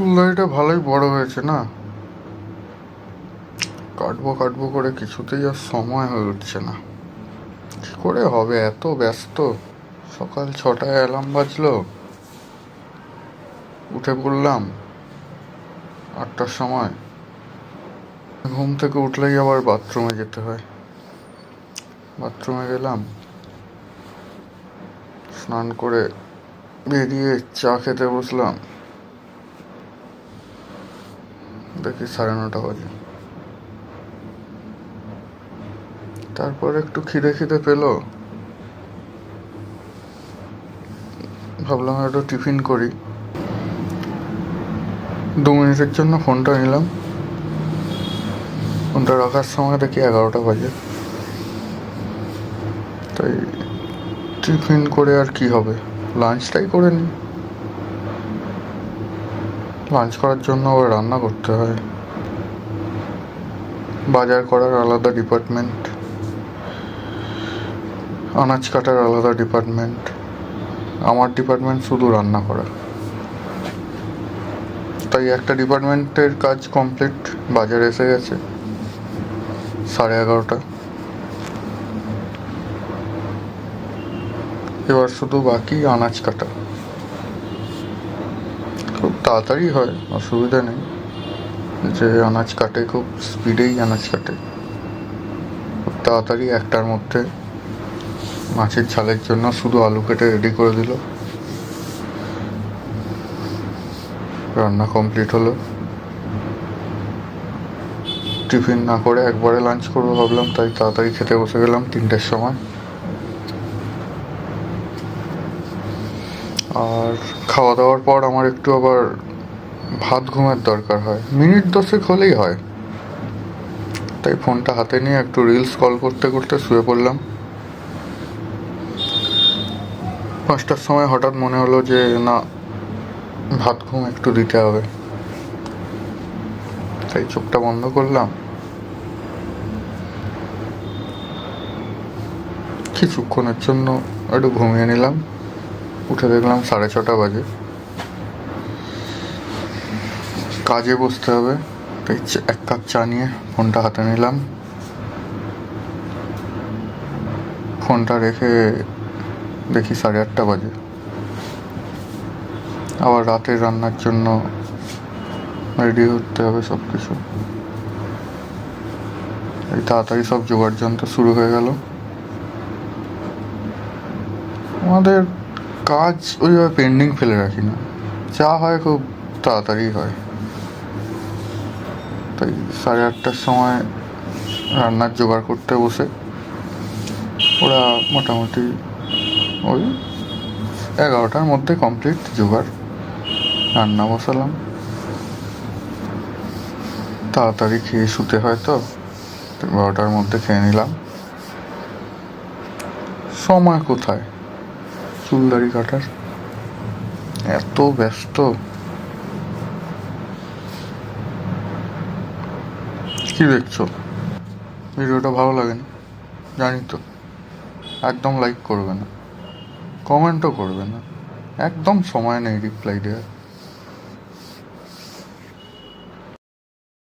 চুলদাড়িটা ভালোই বড় হয়েছে না, কাটবো কাটবো করে কিছুতেই আর সময় হয়ে উঠছে না। কি করে হবে, এত ব্যস্ত। সকাল 6টায় অ্যালার্ম বাজলো, উঠে পড়লাম 8টার সময়। ঘুম থেকে উঠলেই আবার বাথরুমে যেতে হয়। বাথরুমে গেলাম, স্নান করে বেরিয়ে চা খেতে বসলাম, দেখি 9:30 বাজে। তারপর একটু খিদে খিদে পেলো, ভাবলাম একটু টিফিন করি। 2 মিনিটের জন্য ফোনটা নিলাম, ফোনটা রাখার সময় দেখি 11টা বাজে। তাই টিফিন করে আর কি হবে, লাঞ্চটাই করে নিই। লাঞ্চ করার জন্য আবার রান্না করতে হয়, বাজার করার আলাদা ডিপার্টমেন্ট, আনাজ কাটার আলাদা ডিপার্টমেন্ট। আমার ডিপার্টমেন্ট শুধু রান্না করা। তাই একটা ডিপার্টমেন্টের কাজ কমপ্লিট, বাজার এসে গেছে 11:30। এবার শুধু বাকি আনাজ কাটা। খুব তাড়াতাড়ি হয়, অসুবিধা নেই। যে আনাজ কাটে খুব স্পিডেই আনাজ কাটে, খুব তাড়াতাড়ি 1টার মধ্যে মাছের ঝালের জন্য শুধু আলু কেটে রেডি করে দিল, রান্না কমপ্লিট হলো। টিফিন না করে একবারে লাঞ্চ করবো ভাবলাম, তাই তাড়াতাড়ি খেতে বসে গেলাম 3টের সময়। আর খাওয়া দাওয়ার পর আমার একটু আবার ভাত ঘুমের দরকার হয়, মিনিট 10 হলেই হয়। তাই ফোনটা হাতে নিয়ে একটু রিলস কল করতে করতে শুয়ে পড়লাম। 5টার সময় হঠাৎ মনে হলো যে না, ভাত ঘুম একটু দিতে হবে। তাই চোখটা বন্ধ করলাম, কিছুক্ষণের জন্য একটু ঘুমিয়ে নিলাম। উঠে দেখলাম 6:30 বাজে, কাজে বসতে হবে। তাই 1 কাপ চা নিয়ে ফোনটা হাতে নিলাম। ফোনটা রেখে দেখি 8:30 বাজে। আবার রাতের রান্নার জন্য রেডি হতে হবে সব কিছু। এই তাড়াতাড়ি সব জোগাড় যন্ত্র শুরু হয়ে গেল। আমাদের কাজ ওইভাবে পেন্ডিং ফেলে রাখি না, যা হয় খুব তাড়াতাড়ি হয়। তাই 8:30টার সময় রান্নার জোগাড় করতে বসে ওরা মোটামুটি ওই 11টার মধ্যে কমপ্লিট জোগাড়। রান্না বসালাম, তাড়াতাড়ি খেয়ে শুতে হয় তো 12টার মধ্যে খেয়ে নিলাম। সময় কোথায় চুলদাড়ি কাটার, এত ব্যস্ত। কি দেখছো? ভিডিওটা ভালো লাগেনি জানি তো, একদম লাইক করবে না, কমেন্টও করবে না, একদম সময় নেই রিপ্লাই দেওয়ার।